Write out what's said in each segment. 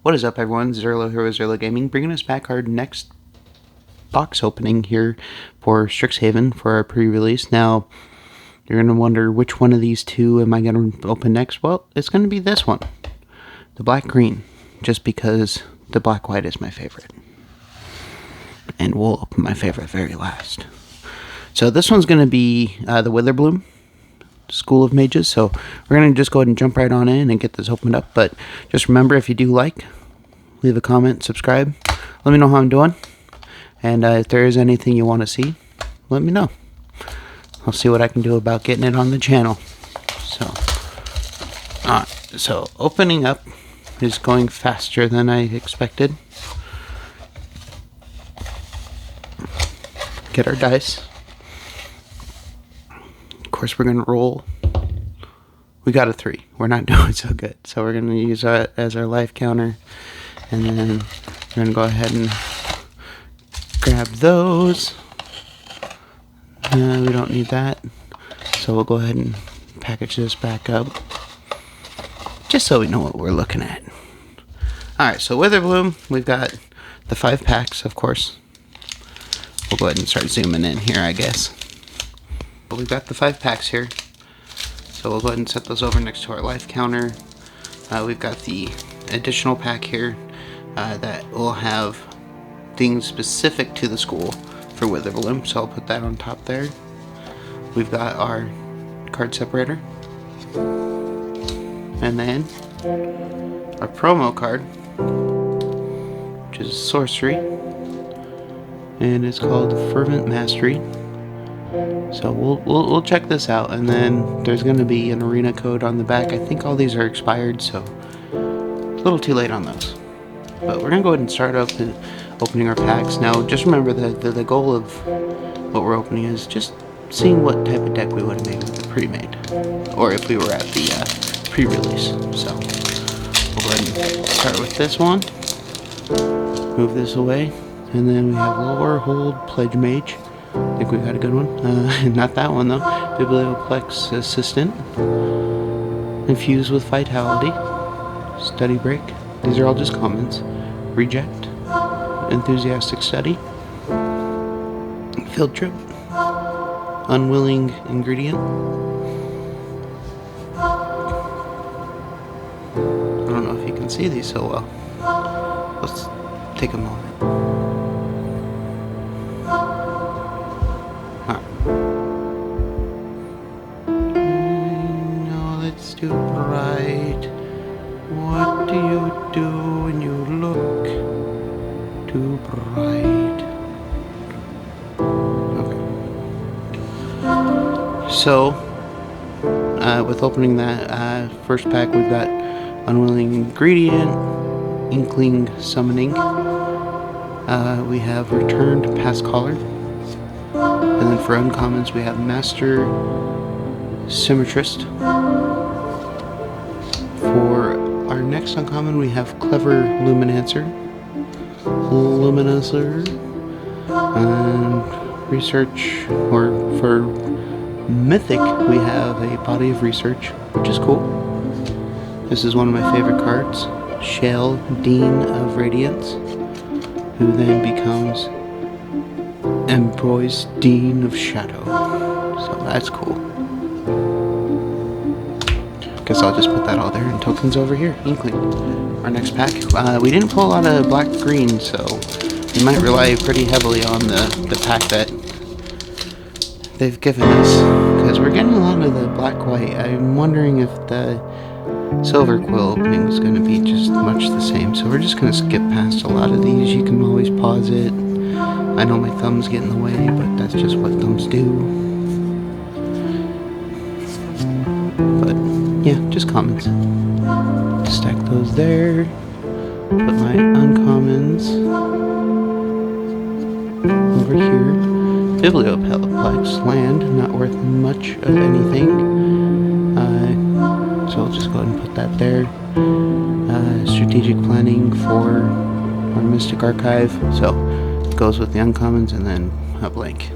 What is up, everyone? Zerlo Hero Zerlo Gaming, bringing us back our next box opening here for Strixhaven for our pre-release. Now, you're going to wonder which one of these two am I going to open next? Well, it's going to be this one, the black-green, just because the black-white is my favorite. And we'll open my favorite very last. So this one's going to be the Witherbloom School of Mages, so we're going to just go ahead and jump right on in and get this opened up. But just remember, if you do like, leave a comment, subscribe, let me know how I'm doing, and if there is anything you want to see, let me know. I'll see what I can do about getting it on the channel. So opening up is going faster than I expected. Get our dice. Of course, we're going to roll. We got a 3. We're not doing so good. So we're going to use that as our life counter. And then we're going to go ahead and grab those. We don't need that. So we'll go ahead and package this back up. Just so we know what we're looking at. Alright, so Witherbloom, we've got the 5 packs, of course. We'll go ahead and start zooming in here, I guess. But we've got the 5 packs here. So we'll go ahead and set those over next to our life counter. We've got the additional pack here that will have things specific to the school for Witherbloom. So I'll put that on top there. We've got our card separator. And then our promo card, which is sorcery. And it's called Fervent Mastery. So we'll check this out, and then there's going to be an arena code on the back. I think all these are expired, so a little too late on those. But we're going to go ahead and start up opening our packs. Now, just remember that the goal of what we're opening is just seeing what type of deck we would have made with the pre-made, or if we were at the pre-release. So we'll go ahead and start with this one. Move this away, and then we have Lore, Hold, Pledge Mage. I think we got a good one. Not that one though. Biblioplex Assistant. Infuse with Vitality. Study Break. These are all just commons. Reject. Enthusiastic Study. Field Trip. Unwilling Ingredient. I don't know if you can see these so well. Let's take a moment. Too bright. What do you do when you look too bright? Okay. So, with opening that first pack, we've got Unwilling Ingredient, Inkling Summoning. We have Returned Past Caller. And then for uncommons, we have Master Symmetrist. For our next uncommon, we have Clever Luminancer, and Research, or for Mythic, we have a Body of Research, which is cool. This is one of my favorite cards, Shale, Dean of Radiance, who then becomes Ambroise, Dean of Shadow, so that's cool. Guess I'll just put that all there, and tokens over here. Inkling. Our next pack. We didn't pull a lot of black-green, so we might rely pretty heavily on the pack that they've given us, because we're getting a lot of the black-white. I'm wondering if the silver quill opening is going to be just much the same, so we're just going to skip past a lot of these. You can always pause it. I know my thumbs get in the way, but that's just what thumbs do. But yeah, just commons. Stack those there. Put my uncommons over here. Biblioplex, land, not worth much of anything. So I'll just go ahead and put that there. Strategic planning for our Mystic Archive. So it goes with the uncommons, and then a blank.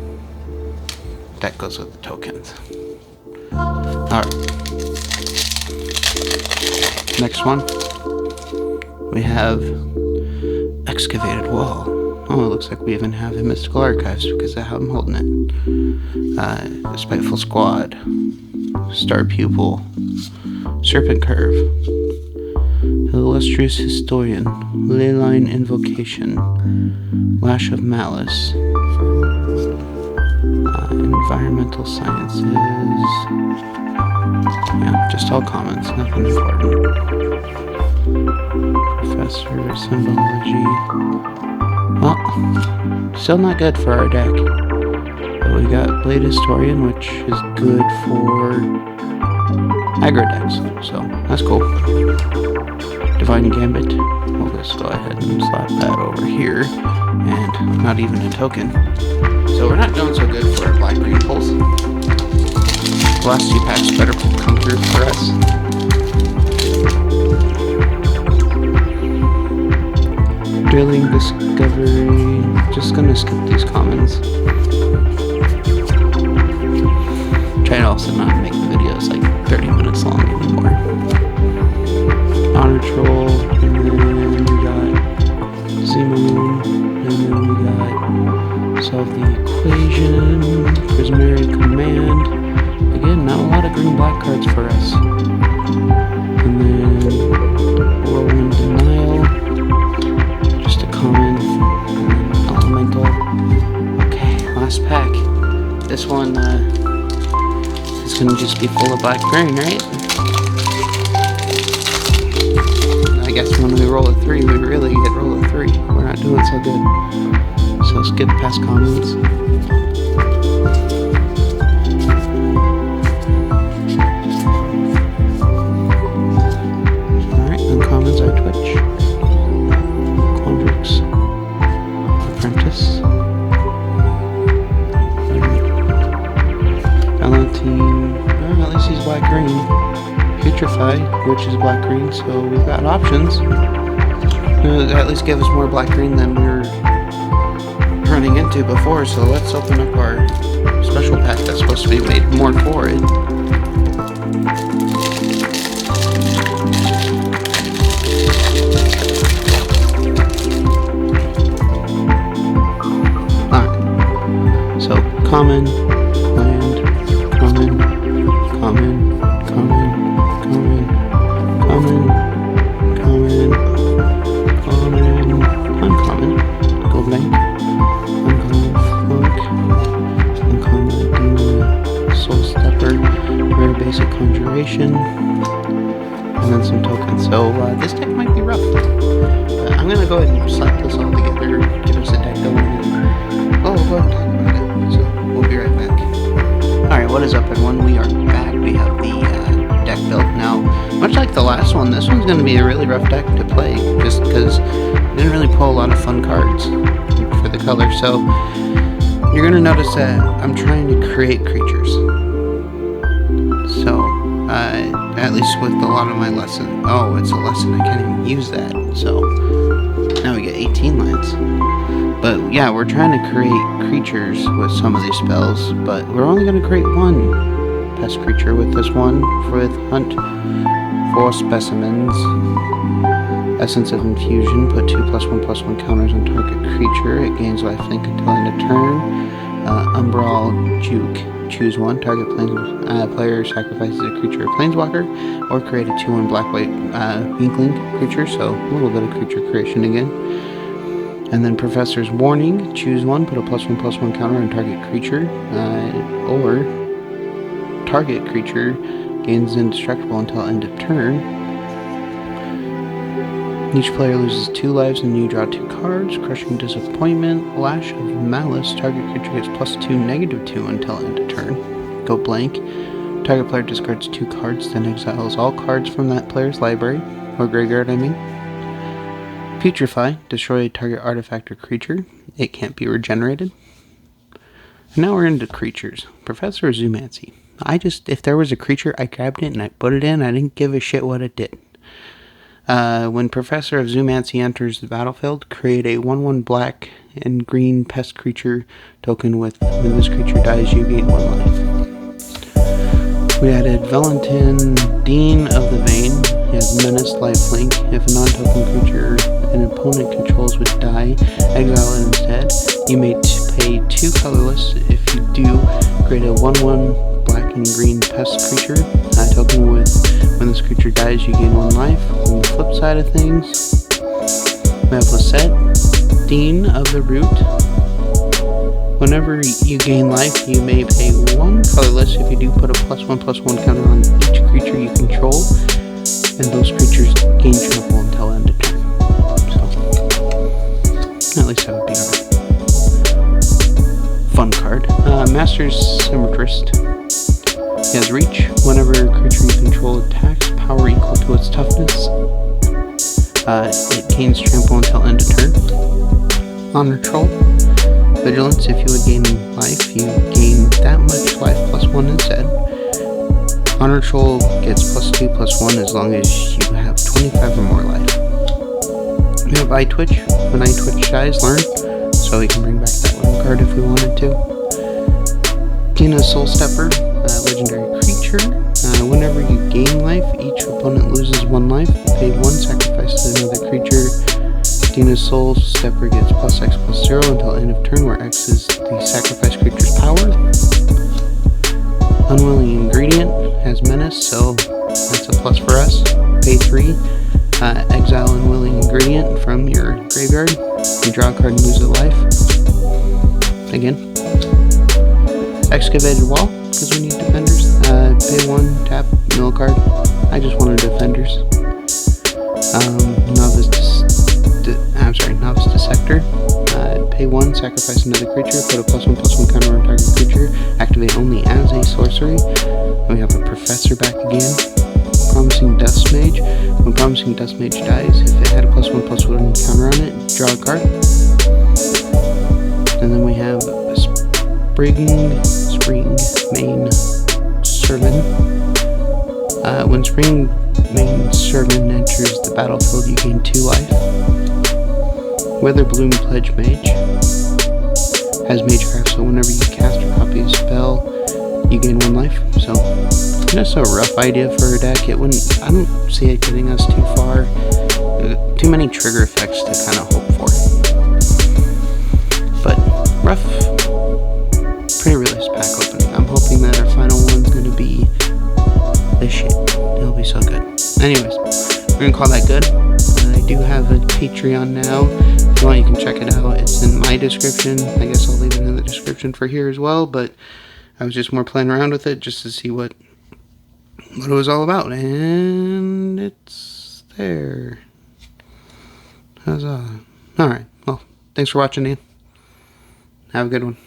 That goes with the tokens. Alright. Next one. We have excavated wall. Oh, it looks like we even have a mystical archives because of how I'm holding it. Spiteful squad. Star pupil. Serpent curve. Illustrious historian. Leyline invocation. Lash of malice. Environmental sciences. Yeah, just all comments, nothing important. Professor symbology. Well, still not good for our deck. But we got Blade Historian, which is good for aggro decks, so that's cool. Divine Gambit. We'll just go ahead and slap that over here, and not even a token. So we're not doing so good for our black-green pulls. The last two packs better come through for us. Drilling Discovery. Just gonna skip these commons. Try to also not make the videos like 30 minutes long anymore. Honor Troll, and then we got Z-Moon, and then we got Solve the Equation, Prismary Command. Again, not a lot of green-black cards for us. And then Whirlwind Denial, just a common, and then Elemental. Okay, last pack. This one is going to just be full of black-green, right? I guess when we roll a 3, we really get roll a 3. We're not doing so good. So skip past comments. Alright, uncommons are Twitch, Quandrix, Apprentice, Valentine, at least he's black-green. Putrefy, which is black-green, so we've got options. At least give us more black-green than we were running into before, so let's open up our special pack that's supposed to be made more for it. Alright, so common, land, common, common, common, common, common, common, uncommon, go blank, uncommon, flunk, uncommon, demon, soul stepper, rare basic conjuration, and then some tokens. So this deck might be rough. I'm gonna go ahead and slap this all together, get us a deck going, and we'll go and talk about it. So we'll be right back. Alright, what is up everyone? We are back. We have the deck built now. Much like the last one, this one's going to be a really rough deck to play, just because I didn't really pull a lot of fun cards for the color. So you're going to notice that I'm trying to create creatures. So at least with a lot of my lesson. Oh, it's a lesson. I can't even use that. So now we get 18 lands. But yeah, we're trying to create creatures with some of these spells, but we're only going to create one pest creature with this one, with Hunt for Specimens. Essence of Infusion, put 2+1/+1 counters on target creature. It gains lifelink until end of turn. Umbral Juke, choose one. Target player sacrifices a creature or planeswalker, or create a 2/1 black-white inkling creature, so a little bit of creature creation again. And then Professor's Warning, choose one, put a +1/+1 counter on target creature, or target creature gains indestructible until end of turn. Each player loses 2 lives and you draw 2 cards. Crushing Disappointment, Lash of Malice, target creature gets +2, -2 until end of turn. Go blank. Target player discards 2 cards, then exiles all cards from that player's library, or graveyard I mean. Putrefy, destroy a target artifact or creature. It can't be regenerated. And now we're into creatures. Professor Zoomancy. If there was a creature, I grabbed it and I put it in. I didn't give a shit what it did. When Professor of Zoomancy enters the battlefield, create a 1/1 black and green pest creature token with, when this creature dies, you gain 1 life. We added Valentin, Dean of the Vein. He has Menace, Lifelink. If a non-token creature an opponent controls would die, exile it instead. You may pay 2 colorless. If you do, create a 1/1 black and green pest creature token with when this creature dies you gain 1 life. On the flip side of things, we have Lisette, Dean of the Root. Whenever you gain life, you may pay 1 colorless. If you do, put a +1/+1 counter on each creature you control, and those creatures gain trample until end of turn. So, at least that would be our fun card. Master's Symmetrist. He has Reach. Whenever a creature you control attacks, power equal to its toughness, it gains trample until end of turn. Honor Troll. Vigilance. If you would gain life, you gain that much life +1 instead. Honor Troll gets +2/+1 as long as you have 25 or more life. We have Eye Twitch. When Eye Twitch dies, learn. So we can bring back that one card if we wanted to. Tina Soul Stepper, legendary creature. Whenever you gain life, each opponent loses 1 life. Pay 1 sacrifice to another creature. Dina's Soul Stepper gets +X/+0 until end of turn, where X is the sacrifice creature's power. Unwilling Ingredient has Menace, so that's a plus for us. Pay 3. Exile Unwilling Ingredient from your graveyard. You draw a card and lose a life. Again. Excavated Wall, because we need defenders. Pay 1, tap, mill card. I just wanted defenders. Novice Dissector. Pay 1, sacrifice another creature, put a +1/+1 counter on target creature, activate only as a sorcery. And we have a Professor back again. Promising Dust Mage. When Promising Dust Mage dies, if it had a +1/+1 counter on it, draw a card. And then we have a Spring Main Servant. When Spring Main Servant enters the battlefield, you gain 2 life. Witherbloom Pledge Mage has Magecraft, so whenever you cast or copy a spell, you gain 1 life. So that's a rough idea for a deck. I don't see it getting us too far. Too many trigger effects to kind of hope for. But rough pre-release pack opening. I'm hoping that our final one's gonna be this shit. It'll be so good. Anyways, we're gonna call that good. I do have a Patreon now. If you want, you can check it out. It's in my description. I guess I'll leave it in the description for here as well, but I was just more playing around with it just to see what it was all about, and it's there. Huzzah. Alright, well, thanks for watching, Ian. Have a good one.